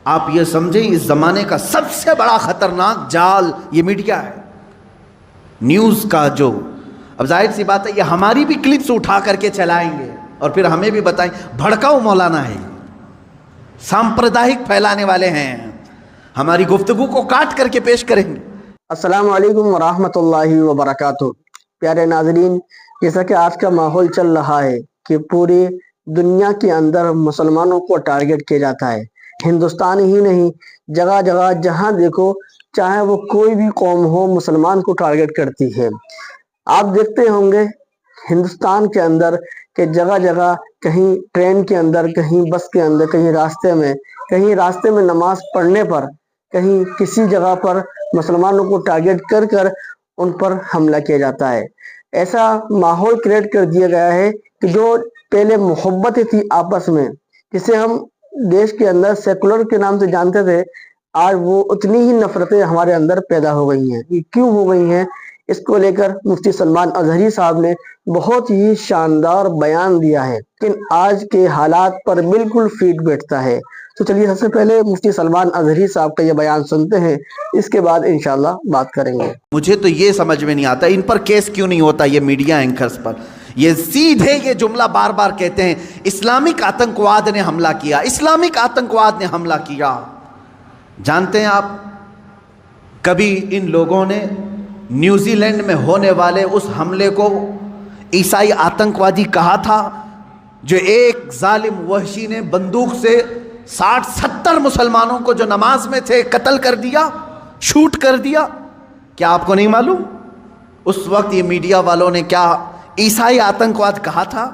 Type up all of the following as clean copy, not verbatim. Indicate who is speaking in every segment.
Speaker 1: آپ یہ سمجھیں اس زمانے کا سب سے بڑا خطرناک جال یہ میڈیا ہے، نیوز کا جو، اب ظاہر سی بات ہے یہ ہماری بھی کلپس اٹھا کر کے چلائیں گے اور پھر ہمیں بھی بتائیں بھڑکاؤ مولانا ہے، سامپردائک پھیلانے والے ہیں، ہماری گفتگو کو کاٹ کر کے پیش کریں گے۔
Speaker 2: السلام علیکم ورحمۃ اللہ وبرکاتہ۔ پیارے ناظرین، جیسا کہ آج کا ماحول چل رہا ہے کہ پوری دنیا کے اندر مسلمانوں کو ٹارگٹ کیا جاتا ہے، ہندوستان ہی نہیں، جگہ جگہ جہاں دیکھو چاہے وہ کوئی بھی قوم ہو مسلمان کو ٹارگٹ کرتی ہے۔ آپ دیکھتے ہوں گے ہندوستان کے اندر کہ جگہ جگہ کہیں ٹرین کے اندر، کہیں بس کے اندر، کہیں راستے میں نماز پڑھنے پر، کہیں کسی جگہ پر مسلمانوں کو ٹارگٹ کر کر ان پر حملہ کیا جاتا ہے۔ ایسا ماحول کریٹ کر دیا گیا ہے کہ جو پہلے محبت تھی آپس میں، جسے ہم دیش کے اندر سیکولر کے نام سے جانتے تھے، آج وہ اتنی ہی نفرتیں ہمارے اندر پیدا ہو گئی ہیں۔ یہ کیوں ہو گئی ہیں؟ اس کو لے کر مفتی سلمان اظہری صاحب نے بہت ہی شاندار بیان دیا ہے، لیکن آج کے حالات پر بالکل فٹ بیٹھتا ہے۔ تو چلیے سب سے پہلے مفتی سلمان اظہری صاحب کا یہ بیان سنتے ہیں، اس کے بعد انشاءاللہ بات کریں گے۔
Speaker 1: مجھے تو یہ سمجھ میں نہیں آتا ان پر کیس کیوں نہیں ہوتا، یہ میڈیا اینکرز پر۔ یہ سیدھے یہ جملہ بار بار کہتے ہیں اسلامک آتنکواد نے حملہ کیا، اسلامک آتنکواد نے حملہ کیا۔ جانتے ہیں آپ کبھی ان لوگوں نے نیوزی لینڈ میں ہونے والے اس حملے کو عیسائی آتنکوادی کہا تھا جو ایک ظالم وحشی نے بندوق سے 60-70 مسلمانوں کو جو نماز میں تھے قتل کر دیا، شوٹ کر دیا؟ کیا آپ کو نہیں معلوم اس وقت یہ میڈیا والوں نے کیا عیسائی آتنکواد کہا تھا،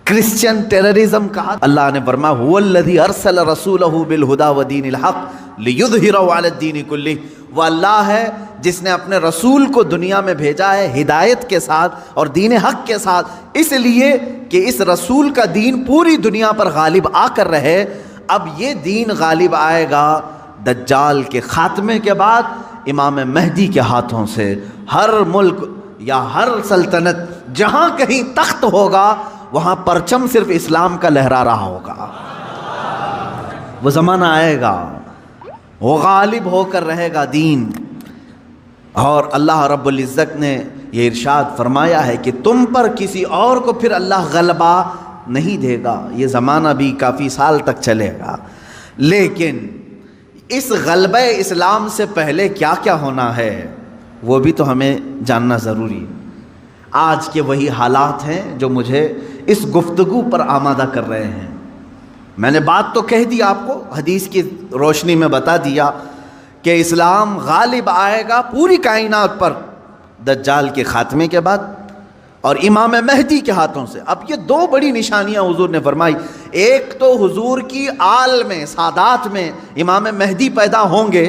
Speaker 1: کرسچن ٹیررزم کہا؟ اللہ نے فرمایا هو الذی ارسل رسولہ بالہدی ودین الحق لیظہرہ علی الدین کلہ، وہ اللہ ہے جس نے اپنے رسول کو دنیا میں بھیجا ہے ہدایت کے ساتھ اور دین حق کے ساتھ، اس لیے کہ اس رسول کا دین پوری دنیا پر غالب آ کر رہے۔ اب یہ دین غالب آئے گا دجال کے خاتمے کے بعد امام مہدی کے ہاتھوں سے۔ ہر ملک یا ہر سلطنت جہاں کہیں تخت ہوگا وہاں پرچم صرف اسلام کا لہرا رہا ہوگا۔ وہ زمانہ آئے گا، وہ غالب ہو کر رہے گا دین۔ اور اللہ رب العزت نے یہ ارشاد فرمایا ہے کہ تم پر کسی اور کو پھر اللہ غلبہ نہیں دے گا۔ یہ زمانہ بھی کافی سال تک چلے گا، لیکن اس غلبہ اسلام سے پہلے کیا کیا ہونا ہے وہ بھی تو ہمیں جاننا ضروری ہے۔ آج کے وہی حالات ہیں جو مجھے اس گفتگو پر آمادہ کر رہے ہیں۔ میں نے بات تو کہہ دی آپ کو، حدیث کی روشنی میں بتا دیا کہ اسلام غالب آئے گا پوری کائنات پر دجال کے خاتمے کے بعد اور امام مہدی کے ہاتھوں سے۔ اب یہ دو بڑی نشانیاں حضور نے فرمائی، ایک تو حضور کی آل میں، سادات میں امام مہدی پیدا ہوں گے،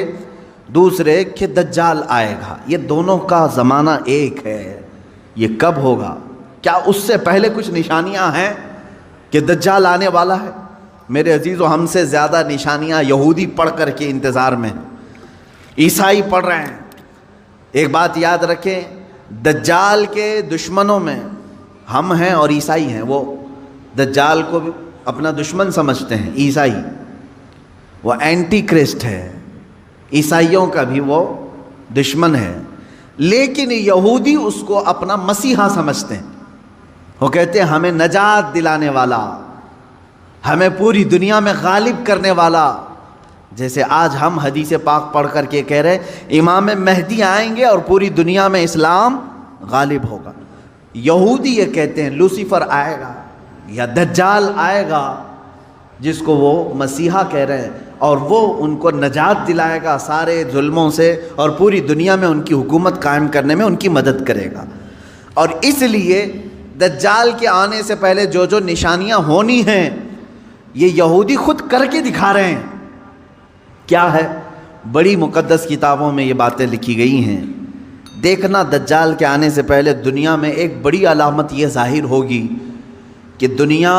Speaker 1: دوسرے کہ دجال آئے گا۔ یہ دونوں کا زمانہ ایک ہے۔ یہ کب ہوگا؟ کیا اس سے پہلے کچھ نشانیاں ہیں کہ دجال آنے والا ہے؟ میرے عزیزو، ہم سے زیادہ نشانیاں یہودی پڑھ کر کے انتظار میں ہیں، عیسائی پڑھ رہے ہیں۔ ایک بات یاد رکھیں، دجال کے دشمنوں میں ہم ہیں اور عیسائی ہیں۔ وہ دجال کو بھی اپنا دشمن سمجھتے ہیں عیسائی، وہ اینٹی کرسٹ ہے، عیسائیوں کا بھی وہ دشمن ہے، لیکن یہودی اس کو اپنا مسیحا سمجھتے ہیں۔ وہ کہتے ہیں ہمیں نجات دلانے والا، ہمیں پوری دنیا میں غالب کرنے والا۔ جیسے آج ہم حدیث پاک پڑھ کر کے کہہ رہے ہیں امام مہدی آئیں گے اور پوری دنیا میں اسلام غالب ہوگا۔ یہودی یہ کہتے ہیں لوسیفر آئے گا یا دجال آئے گا، جس کو وہ مسیحا کہہ رہے ہیں، اور وہ ان کو نجات دلائے گا سارے ظلموں سے اور پوری دنیا میں ان کی حکومت قائم کرنے میں ان کی مدد کرے گا۔ اور اس لیے دجال کے آنے سے پہلے جو جو نشانیاں ہونی ہیں یہ یہودی خود کر کے دکھا رہے ہیں۔ کیا ہے؟ بڑی مقدس کتابوں میں یہ باتیں لکھی گئی ہیں۔ دیکھنا دجال کے آنے سے پہلے دنیا میں ایک بڑی علامت یہ ظاہر ہوگی کہ دنیا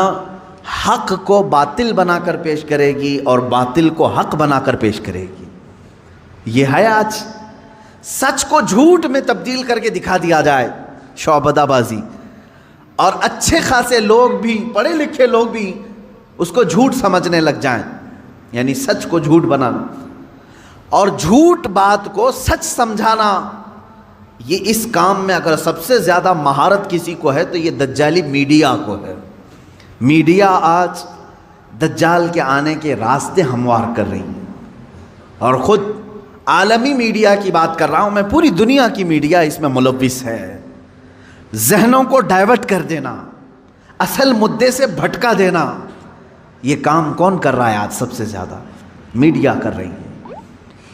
Speaker 1: حق کو باطل بنا کر پیش کرے گی اور باطل کو حق بنا کر پیش کرے گی۔ یہ ہے آج سچ کو جھوٹ میں تبدیل کر کے دکھا دیا جائے، شعبدہ بازی، اور اچھے خاصے لوگ بھی، پڑھے لکھے لوگ بھی اس کو جھوٹ سمجھنے لگ جائیں۔ یعنی سچ کو جھوٹ بنانا اور جھوٹ بات کو سچ سمجھانا، یہ اس کام میں اگر سب سے زیادہ مہارت کسی کو ہے تو یہ دجالی میڈیا کو ہے۔ میڈیا آج دجال کے آنے کے راستے ہموار کر رہی ہے، اور خود عالمی میڈیا کی بات کر رہا ہوں میں، پوری دنیا کی میڈیا اس میں ملوث ہے۔ ذہنوں کو ڈائیورٹ کر دینا، اصل مدے سے بھٹکا دینا، یہ کام کون کر رہا ہے آج سب سے زیادہ؟ میڈیا کر رہی ہے۔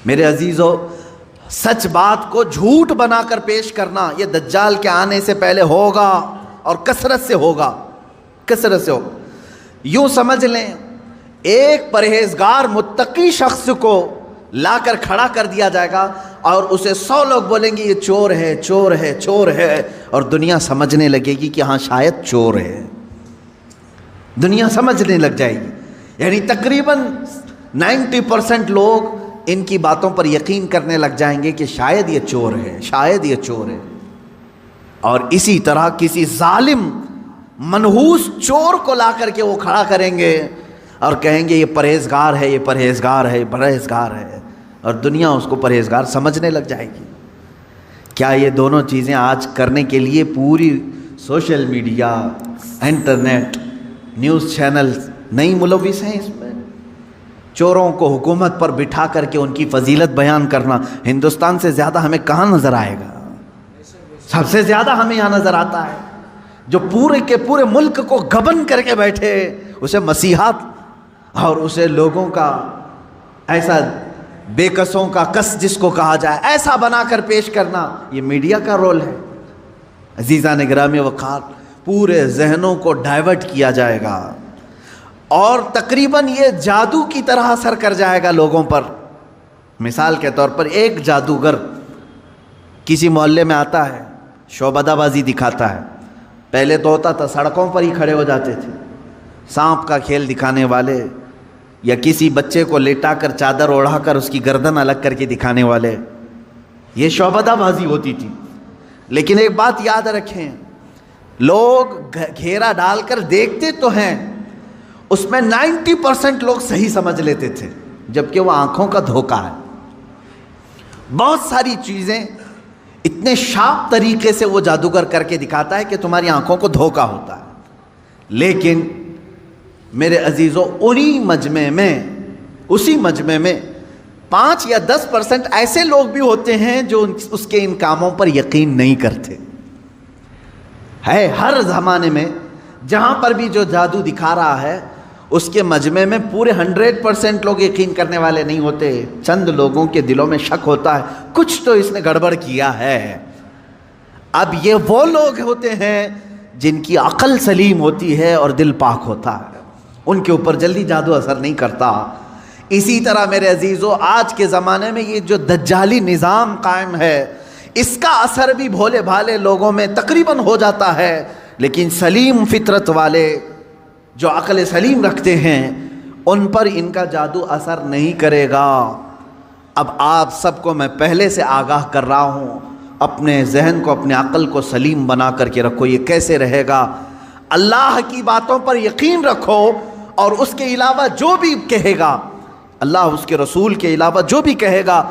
Speaker 1: میرے عزیزو، سچ بات کو جھوٹ بنا کر پیش کرنا یہ دجال کے آنے سے پہلے ہوگا، اور کثرت سے ہوگا، کثرت سے ہوگا۔ یوں سمجھ لیں ایک پرہیزگار متقی شخص کو لا کر کھڑا کر دیا جائے گا اور اسے 100 لوگ بولیں گے یہ چور ہے، چور ہے، چور ہے، اور دنیا سمجھنے لگے گی کہ ہاں شاید چور ہے، دنیا سمجھنے لگ جائے گی۔ یعنی تقریباً 90% لوگ ان کی باتوں پر یقین کرنے لگ جائیں گے کہ شاید یہ چور ہے، شاید یہ چور ہے۔ اور اسی طرح کسی ظالم منحوس چور کو لا کر کے وہ کھڑا کریں گے اور کہیں گے یہ پرہیزگار ہے، یہ پرہیزگار ہے، یہ پرہیزگار ہے، اور دنیا اس کو پرہیزگار سمجھنے لگ جائے گی۔ کیا یہ دونوں چیزیں آج کرنے کے لیے پوری social media, internet, news channels نہیں ملوث ہیں اس میں؟ چوروں کو حکومت پر بٹھا کر کے ان کی فضیلت بیان کرنا ہندوستان سے زیادہ ہمیں کہاں نظر آئے گا؟ سب سے زیادہ ہمیں یہاں نظر آتا ہے جو پورے کے پورے ملک کو گبن کر کے بیٹھے، اسے مسیحات اور اسے لوگوں کا ایسا بے کسوں کا کس جس کو کہا جائے ایسا بنا کر پیش کرنا، یہ میڈیا کا رول ہے۔ عزیزان گرامی وقار، پورے ذہنوں کو ڈائیورٹ کیا جائے گا اور تقریباً یہ جادو کی طرح اثر کر جائے گا لوگوں پر۔ مثال کے طور پر ایک جادوگر کسی محلے میں آتا ہے، شعبدہ بازی دکھاتا ہے۔ پہلے تو ہوتا تھا سڑکوں پر ہی کھڑے ہو جاتے تھے، سانپ کا کھیل دکھانے والے، یا کسی بچے کو لیٹا کر چادر اوڑھا کر اس کی گردن الگ کر کے دکھانے والے، یہ شعبدہ بازی ہوتی تھی۔ لیکن ایک بات یاد رکھیں، لوگ گھیرا ڈال کر دیکھتے تو ہیں، اس میں 90% لوگ صحیح سمجھ لیتے تھے، جبکہ وہ آنکھوں کا دھوکہ ہے۔ بہت ساری چیزیں اتنے شارپ طریقے سے وہ جادوگر کر کے دکھاتا ہے کہ تمہاری آنکھوں کو دھوکہ ہوتا ہے۔ لیکن میرے عزیزو، اسی مجمع میں 5 یا 10% ایسے لوگ بھی ہوتے ہیں جو اس کے ان کاموں پر یقین نہیں کرتے۔ ہے ہر زمانے میں جہاں پر بھی جو جادو دکھا رہا ہے اس کے مجمع میں پورے 100% لوگ یقین کرنے والے نہیں ہوتے، چند لوگوں کے دلوں میں شک ہوتا ہے کچھ تو اس نے گڑبڑ کیا ہے۔ اب یہ وہ لوگ ہوتے ہیں جن کی عقل سلیم ہوتی ہے اور دل پاک ہوتا ہے، ان کے اوپر جلدی جادو اثر نہیں کرتا۔ اسی طرح میرے عزیزو، آج کے زمانے میں یہ جو دجالی نظام قائم ہے اس کا اثر بھی بھولے بھالے لوگوں میں تقریباً ہو جاتا ہے، لیکن سلیم فطرت والے جو عقل سلیم رکھتے ہیں ان پر ان کا جادو اثر نہیں کرے گا۔ اب آپ سب کو میں پہلے سے آگاہ کر رہا ہوں، اپنے ذہن کو، اپنے عقل کو سلیم بنا کر کے رکھو۔ یہ کیسے رہے گا؟ اللہ کی باتوں پر یقین رکھو، اور اس کے علاوہ جو بھی کہے گا، اللہ اس کے رسول کے علاوہ جو بھی کہے گا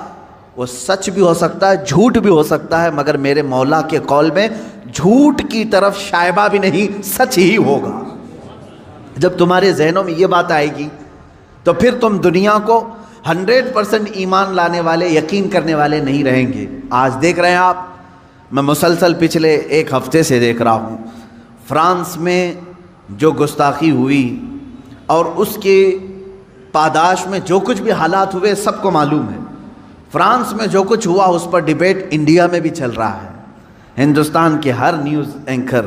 Speaker 1: وہ سچ بھی ہو سکتا ہے، جھوٹ بھی ہو سکتا ہے، مگر میرے مولا کے قول میں جھوٹ کی طرف شائبہ بھی نہیں، سچ ہی ہوگا۔ جب تمہارے ذہنوں میں یہ بات آئے گی تو پھر تم دنیا کو 100% ایمان لانے والے، یقین کرنے والے نہیں رہیں گے۔ آج دیکھ رہے ہیں آپ، میں مسلسل پچھلے 1 ہفتے سے دیکھ رہا ہوں، فرانس میں جو گستاخی ہوئی اور اس کے پاداش میں جو کچھ بھی حالات ہوئے سب کو معلوم ہے۔ فرانس میں جو کچھ ہوا اس پر ڈیبیٹ انڈیا میں بھی چل رہا ہے۔ ہندوستان کے ہر نیوز اینکر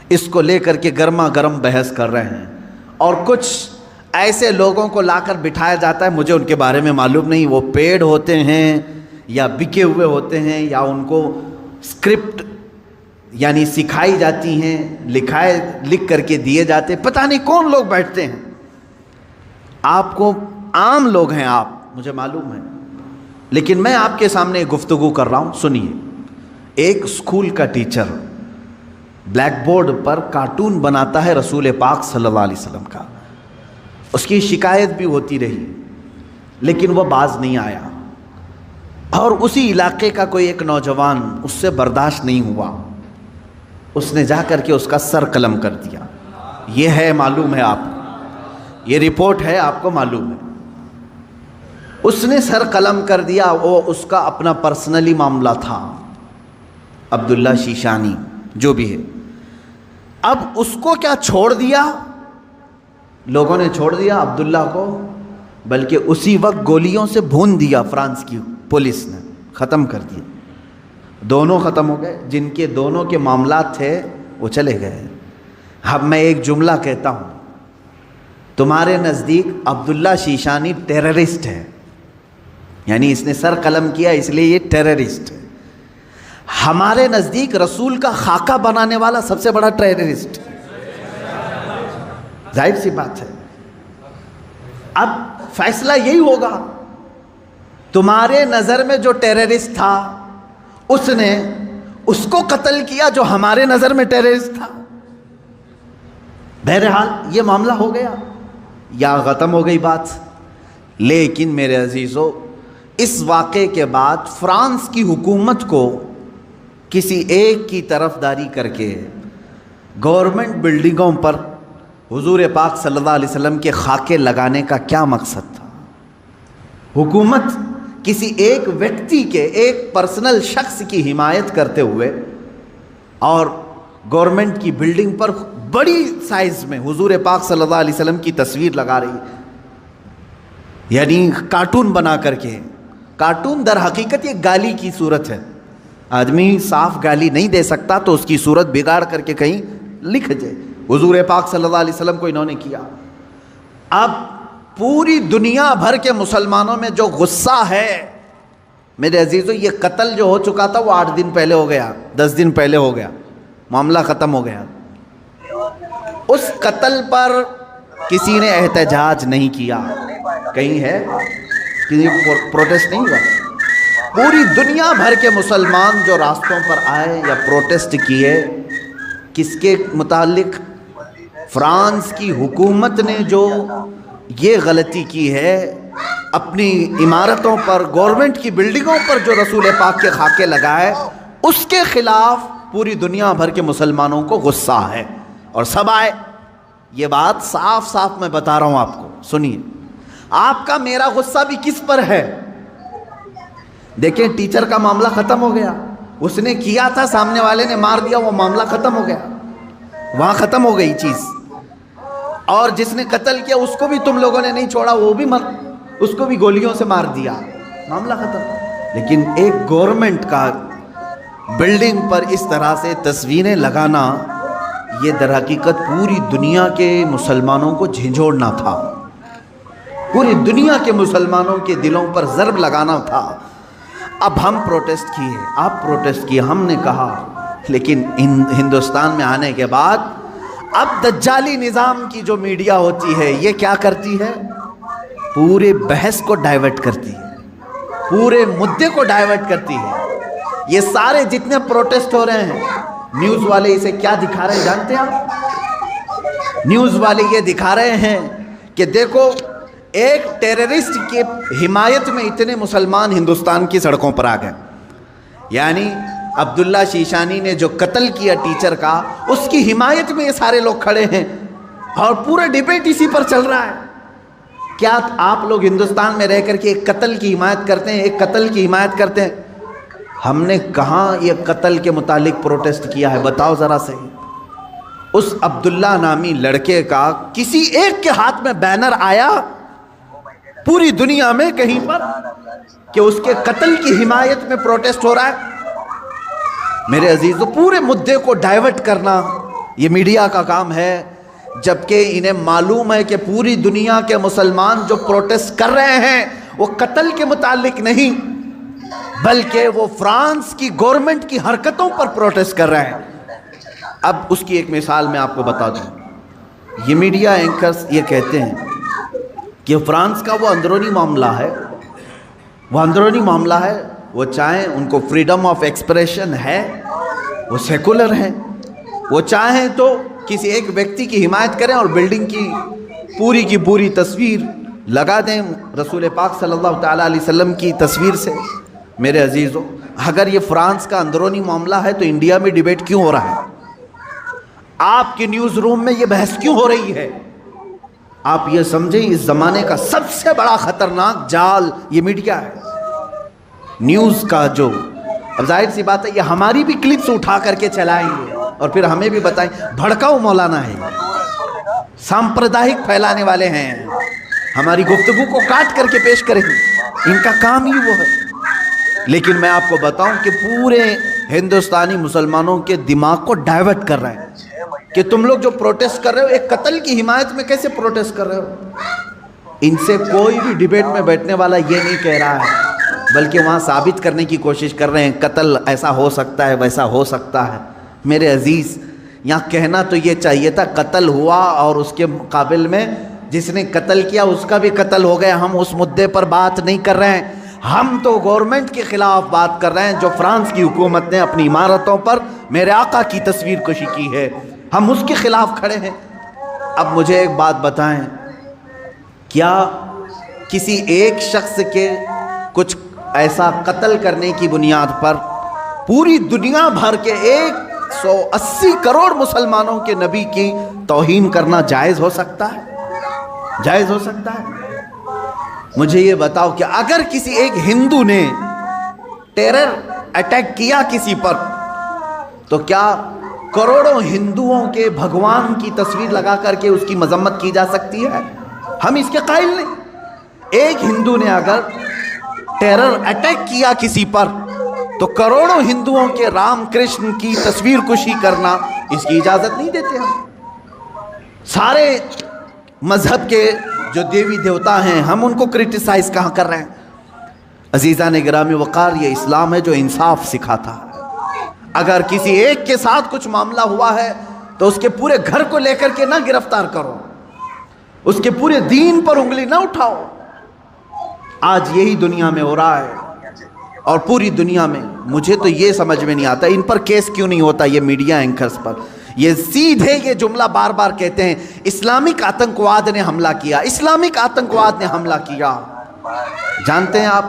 Speaker 1: اس کو لے کر کے گرما گرم بحث کر رہے ہیں، اور کچھ ایسے لوگوں کو لا کر بٹھایا جاتا ہے، مجھے ان کے بارے میں معلوم نہیں، وہ پیڈ ہوتے ہیں یا بکے ہوئے ہوتے ہیں، یا ان کو اسکرپٹ یعنی سکھائی جاتی ہیں، لکھ کر کے دیے جاتے، پتہ نہیں کون لوگ بیٹھتے ہیں۔ آپ کو عام لوگ ہیں آپ، مجھے معلوم ہے، لیکن میں آپ کے سامنے گفتگو کر رہا ہوں، سنیے۔ ایک اسکول کا ٹیچر بلیک بورڈ پر کارٹون بناتا ہے رسول پاک صلی اللہ علیہ وسلم کا، اس کی شکایت بھی ہوتی رہی، لیکن وہ باز نہیں آیا، اور اسی علاقے کا کوئی ایک نوجوان اس سے برداشت نہیں ہوا، اس نے جا کر کے اس کا سر قلم کر دیا۔ یہ ہے، معلوم ہے آپ کو، یہ رپورٹ ہے، آپ کو معلوم ہے۔ اس نے سر قلم کر دیا، وہ اس کا اپنا پرسنلی معاملہ تھا، عبداللہ شیشانی جو بھی ہے۔ اب اس کو کیا چھوڑ دیا؟ لوگوں نے چھوڑ دیا عبداللہ کو، بلکہ اسی وقت گولیوں سے بھون دیا فرانس کی پولیس نے، ختم کر دیا۔ دونوں ختم ہو گئے، جن کے دونوں کے معاملات تھے وہ چلے گئے۔ اب میں ایک جملہ کہتا ہوں، تمہارے نزدیک عبداللہ شیشانی ٹیررسٹ ہے، یعنی اس نے سر قلم کیا اس لیے یہ ٹیررسٹ ہے۔ ہمارے نزدیک رسول کا خاکہ بنانے والا سب سے بڑا ٹیررسٹ، ظاہر سی بات ہے۔ اب فیصلہ یہی ہوگا، تمہارے نظر میں جو ٹیررسٹ تھا اس نے اس کو قتل کیا جو ہمارے نظر میں ٹیررسٹ تھا۔ بہرحال یہ معاملہ ہو گیا یا ختم ہو گئی بات۔ لیکن میرے عزیزو، اس واقعے کے بعد فرانس کی حکومت کو کسی ایک کی طرفداری کر کے گورنمنٹ بلڈنگوں پر حضور پاک صلی اللہ علیہ وسلم کے خاکے لگانے کا کیا مقصد تھا؟ حکومت کسی ایک ویکتی کے، ایک پرسنل شخص کی حمایت کرتے ہوئے اور گورنمنٹ کی بلڈنگ پر بڑی سائز میں حضور پاک صلی اللہ علیہ وسلم کی تصویر لگا رہی، یعنی کارٹون بنا کر کے۔ کارٹون در حقیقت یہ گالی کی صورت ہے، آدمی صاف گالی نہیں دے سکتا تو اس کی صورت بگاڑ کر کے کہیں لکھ جائے، حضور پاک صلی اللہ علیہ وسلم کو انہوں نے کیا۔ اب پوری دنیا بھر کے مسلمانوں میں جو غصہ ہے، میرے عزیزو، یہ قتل جو ہو چکا تھا وہ 8 دن پہلے ہو گیا، 10 دن پہلے ہو گیا، معاملہ ختم ہو گیا۔ اس قتل پر کسی نے احتجاج نہیں کیا، کہیں ہے کسی پروٹیسٹ نہیں ہوا۔ پوری دنیا بھر کے مسلمان جو راستوں پر آئے یا پروٹیسٹ کیے، کس کے متعلق؟ فرانس کی حکومت نے جو یہ غلطی کی ہے، اپنی عمارتوں پر، گورنمنٹ کی بلڈنگوں پر جو رسول پاک کے خاکے لگائے، اس کے خلاف پوری دنیا بھر کے مسلمانوں کو غصہ ہے، اور سب آئے۔ یہ بات صاف صاف میں بتا رہا ہوں آپ کو، سنیے۔ آپ کا میرا غصہ بھی کس پر ہے؟ دیکھیں، ٹیچر کا معاملہ ختم ہو گیا، اس نے کیا تھا، سامنے والے نے مار دیا، وہ معاملہ ختم ہو گیا، وہاں ختم ہو گئی چیز۔ اور جس نے قتل کیا اس کو بھی تم لوگوں نے نہیں چھوڑا، وہ بھی اس کو بھی گولیوں سے مار دیا، معاملہ ختم۔ لیکن ایک گورنمنٹ کا بلڈنگ پر اس طرح سے تصویریں لگانا، یہ در حقیقت پوری دنیا کے مسلمانوں کو جھنجھوڑنا تھا، پوری دنیا کے مسلمانوں کے دلوں پر ضرب لگانا تھا۔ اب ہم پروٹیسٹ کیے، آپ پروٹیسٹ کیے، ہم نے کہا، لیکن ہندوستان میں آنے کے بعد اب دجالی نظام کی جو میڈیا ہوتی ہے، یہ کیا کرتی ہے؟ پورے بحث کو ڈائیورٹ کرتی ہے، پورے مدے کو ڈائیورٹ کرتی ہے۔ یہ سارے جتنے پروٹیسٹ ہو رہے ہیں، نیوز والے اسے کیا دکھا رہے ہیں جانتے ہیں آپ؟ نیوز والے یہ دکھا رہے ہیں کہ دیکھو، ایک ٹیررسٹ کی حمایت میں اتنے مسلمان ہندوستان کی سڑکوں پر آ گئے، یعنی عبداللہ شیشانی نے جو قتل کیا ٹیچر کا، اس کی حمایت میں یہ سارے لوگ کھڑے ہیں، اور پورا ڈیبیٹ اسی پر چل رہا ہے۔ کیا آپ لوگ ہندوستان میں رہ کر کے ایک قتل کی حمایت کرتے ہیں؟ ایک قتل کی حمایت کرتے ہیں؟ ہم نے کہاں یہ قتل کے متعلق پروٹیسٹ کیا ہے؟ بتاؤ ذرا صحیح۔ اس عبداللہ نامی لڑکے کا کسی ایک کے ہاتھ میں بینر آیا پوری دنیا میں کہیں پر کہ اس کے قتل کی حمایت میں پروٹیسٹ ہو رہا ہے؟ میرے عزیزو، پورے مدے کو ڈائیورٹ کرنا یہ میڈیا کا کام ہے، جبکہ انہیں معلوم ہے کہ پوری دنیا کے مسلمان جو پروٹیسٹ کر رہے ہیں وہ قتل کے متعلق نہیں، بلکہ وہ فرانس کی گورنمنٹ کی حرکتوں پر پروٹیسٹ کر رہے ہیں۔ اب اس کی ایک مثال میں آپ کو بتا دوں، یہ میڈیا اینکرز یہ کہتے ہیں کہ فرانس کا وہ اندرونی معاملہ ہے، وہ اندرونی معاملہ ہے، وہ چاہیں ان کو فریڈم آف ایکسپریشن ہے، وہ سیکولر ہیں، وہ چاہیں تو کسی ایک ویکتی کی حمایت کریں اور بلڈنگ کی پوری تصویر لگا دیں رسول پاک صلی اللہ تعالیٰ علیہ وسلم کی تصویر سے. میرے عزیزوں، اگر یہ فرانس کا اندرونی معاملہ ہے تو انڈیا میں ڈیبیٹ کیوں ہو رہا ہے؟ آپ کے نیوز روم میں یہ بحث کیوں ہو رہی ہے؟ آپ یہ سمجھیں اس زمانے کا سب سے بڑا خطرناک جال یہ میڈیا ہے، نیوز کا جو. اب ظاہر سی بات ہے یہ ہماری بھی کلپس اٹھا کر کے چلائیں گے اور پھر ہمیں بھی بتائیں بھڑکاؤ مولانا ہے، سامپردائک پھیلانے والے ہیں، ہماری گفتگو کو کاٹ کر کے پیش کریں گے، ان کا کام ہی وہ ہے. لیکن میں آپ کو بتاؤں کہ پورے ہندوستانی مسلمانوں کے دماغ کو ڈائیورٹ کر رہے ہیں کہ تم لوگ جو پروٹیسٹ کر رہے ہو ایک قتل کی حمایت میں کیسے پروٹیسٹ کر رہے ہو. ان سے کوئی بھی ڈیبیٹ میں بیٹھنے والا یہ نہیں کہہ رہا ہے، بلکہ وہاں ثابت کرنے کی کوشش کر رہے ہیں قتل ایسا ہو سکتا ہے ویسا ہو سکتا ہے. میرے عزیز، یہاں کہنا تو یہ چاہیے تھا قتل ہوا اور اس کے مقابل میں جس نے قتل کیا اس کا بھی قتل ہو گیا. ہم اس مدعے پر بات نہیں کر رہے ہیں، ہم تو گورنمنٹ کے خلاف بات کر رہے ہیں جو فرانس کی حکومت نے اپنی عمارتوں پر میرے آقا کی تصویر کشی کی ہے، ہم اس کے خلاف کھڑے ہیں. اب مجھے ایک بات بتائیں، کیا کسی ایک شخص کے کچھ ایسا قتل کرنے کی بنیاد پر پوری دنیا بھر کے 180 کروڑ مسلمانوں کے نبی کی توہین کرنا جائز ہو سکتا ہے؟ جائز ہو سکتا ہے؟ مجھے یہ بتاؤ کہ اگر کسی ایک ہندو نے ٹیرر اٹیک کیا کسی پر تو کیا کروڑوں ہندوؤں کے بھگوان کی تصویر لگا کر کے اس کی مذمت کی جا سکتی ہے؟ ہم اس کے قائل نہیں. ایک ہندو نے اگر ٹیرر اٹیک کیا کسی پر تو کروڑوں ہندوؤں کے رام کرشن کی تصویر کشی کرنا اس کی اجازت نہیں دیتے ہم. سارے مذہب کے جو دیوی دیوتا ہیں ہم ان کو کرٹیسائز کہاں کر رہے ہیں؟ عزیزان گرامی وقار، یہ اسلام ہے جو انصاف سکھاتا ہے. اگر کسی ایک کے ساتھ کچھ معاملہ ہوا ہے تو اس کے پورے گھر کو لے کر کے نہ گرفتار کرو، اس کے پورے دین پر انگلی نہ اٹھاؤ. آج یہی دنیا میں ہو رہا ہے اور پوری دنیا میں. مجھے تو یہ سمجھ میں نہیں آتا ان پر کیس کیوں نہیں ہوتا، یہ میڈیا اینکرز پر. یہ سیدھے یہ جملہ بار بار کہتے ہیں اسلامک آتنکواد نے حملہ کیا، اسلامک آتنکواد نے حملہ کیا. جانتے ہیں آپ،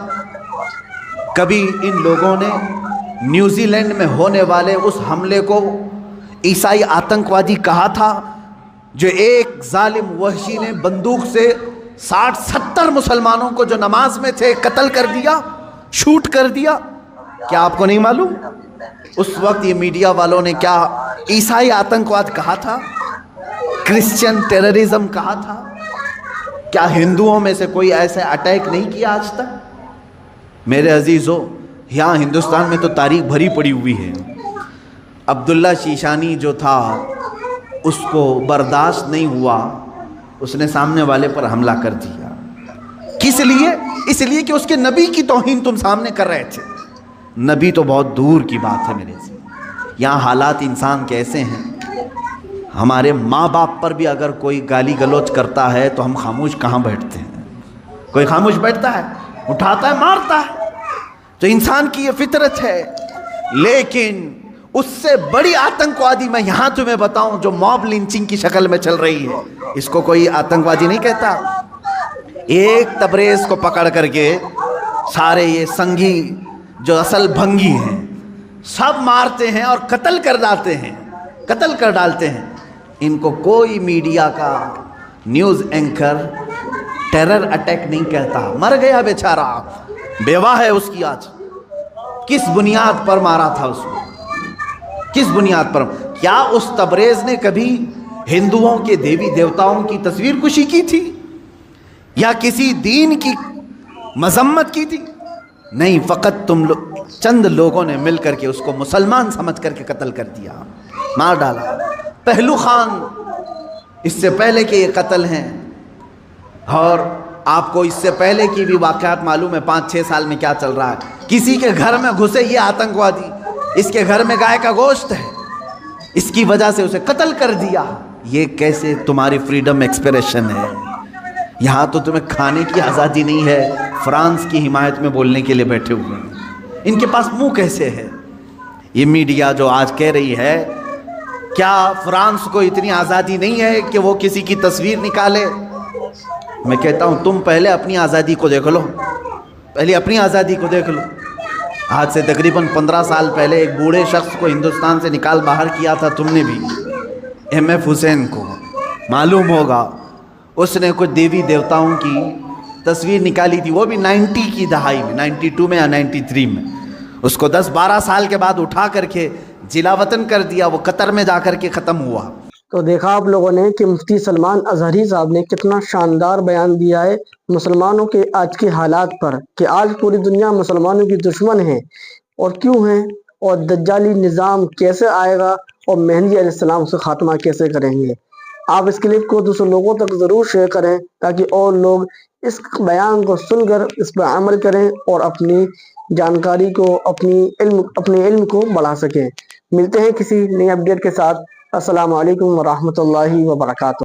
Speaker 1: کبھی ان لوگوں نے نیوزی لینڈ میں ہونے والے اس حملے کو عیسائی آتنکوادی کہا تھا جو ایک ظالم وحشی نے بندوق سے 60-70 مسلمانوں کو جو نماز میں تھے قتل کر دیا، شوٹ کر دیا؟ کیا آپ کو نہیں معلوم اس وقت یہ میڈیا والوں نے کیا عیسائی آتنکواد کہا تھا، کرسچن ٹیررزم کہا تھا؟ کیا ہندوؤں میں سے کوئی ایسے اٹیک نہیں کیا آج تک؟ میرے عزیزو، یہاں ہندوستان میں تو تاریخ بھری پڑی ہوئی ہے. عبداللہ شیشانی جو تھا اس کو برداشت نہیں ہوا، اس نے سامنے والے پر حملہ کر دیا. کس لیے؟ اس لیے کہ اس کے نبی کی توہین تم سامنے کر رہے تھے. نبی تو بہت دور کی بات ہے میرے سے. یہاں حالات انسان کے ایسے ہیں، ہمارے ماں باپ پر بھی اگر کوئی گالی گلوچ کرتا ہے تو ہم خاموش کہاں بیٹھتے ہیں؟ کوئی خاموش بیٹھتا ہے؟ اٹھاتا ہے، مارتا ہے. تو انسان کی یہ فطرت ہے. لیکن اس سے بڑی آتنکوادی میں یہاں تمہیں بتاؤں جو موب لنچنگ کی شکل میں چل رہی ہے، اس کو کوئی آتنکوادی نہیں کہتا. ایک تبریز کو پکڑ کر کے سارے یہ سنگھی جو اصل بھنگی ہیں سب مارتے ہیں اور قتل کر ڈالتے ہیں. ان کو کوئی میڈیا کا نیوز اینکر ٹیرر اٹیک نہیں کہتا. مر گیا بیچارہ، بیوہ ہے اس کی. آج کس بنیاد پر مارا تھا اس کو؟ کس بنیاد پر؟ کیا اس تبریز نے کبھی ہندوؤں کے دیوی دیوتاؤں کی تصویر کشی کی تھی یا کسی دین کی مذمت کی تھی؟ نہیں، فقط تم چند لوگوں نے مل کر کے اس کو مسلمان سمجھ کر کے قتل کر دیا، مار ڈالا. پہلو خان اس سے پہلے کے یہ قتل ہیں، اور آپ کو اس سے پہلے کی بھی واقعات معلوم ہے 5-6 سال میں کیا چل رہا ہے. کسی کے گھر میں گھسے یہ آتنکوادی، اس کے گھر میں گائے کا گوشت ہے، اس کی وجہ سے اسے قتل کر دیا. یہ کیسے تمہاری فریڈم ایکسپریشن ہے؟ یہاں تو تمہیں کھانے کی آزادی نہیں ہے، فرانس کی حمایت میں بولنے کے لیے بیٹھے ہوئے ہیں. ان کے پاس منہ کیسے ہے؟ یہ میڈیا جو آج کہہ رہی ہے کیا فرانس کو اتنی آزادی نہیں ہے کہ وہ کسی کی تصویر نکالے؟ میں کہتا ہوں تم پہلے اپنی آزادی کو دیکھ لو، پہلے اپنی آزادی کو دیکھ لو. آج سے تقریباً 15 سال پہلے ایک بوڑھے شخص کو ہندوستان سے نکال باہر کیا تھا تم نے بھی، ایم ایف حسین کو. معلوم ہوگا اس نے کچھ دیوی دیوتاؤں کی تصویر نکالی تھی، وہ بھی 90 کی دہائی میں، 92 میں یا 93 میں. اس کو 10-12 سال کے بعد اٹھا کر کے جلا وطن کر دیا، وہ قطر میں جا کر کے ختم ہوا.
Speaker 2: تو دیکھا آپ لوگوں نے کہ مفتی سلمان اظہری صاحب نے کتنا شاندار بیان دیا ہے مسلمانوں کے آج کے حالات پر، کہ آج پوری دنیا مسلمانوں کی دشمن ہے اور کیوں ہیں، اور دجالی نظام کیسے آئے گا اور مہدی علیہ السلام سے خاتمہ کیسے کریں گے. آپ اس کلپ کو دوسرے لوگوں تک ضرور شیئر کریں تاکہ اور لوگ اس بیان کو سن کر اس پر عمل کریں اور اپنی جانکاری کو، اپنے علم کو بڑھا سکیں. ملتے ہیں کسی نئی اپڈیٹ کے ساتھ. السلام علیکم ورحمۃ اللہ وبرکاتہ.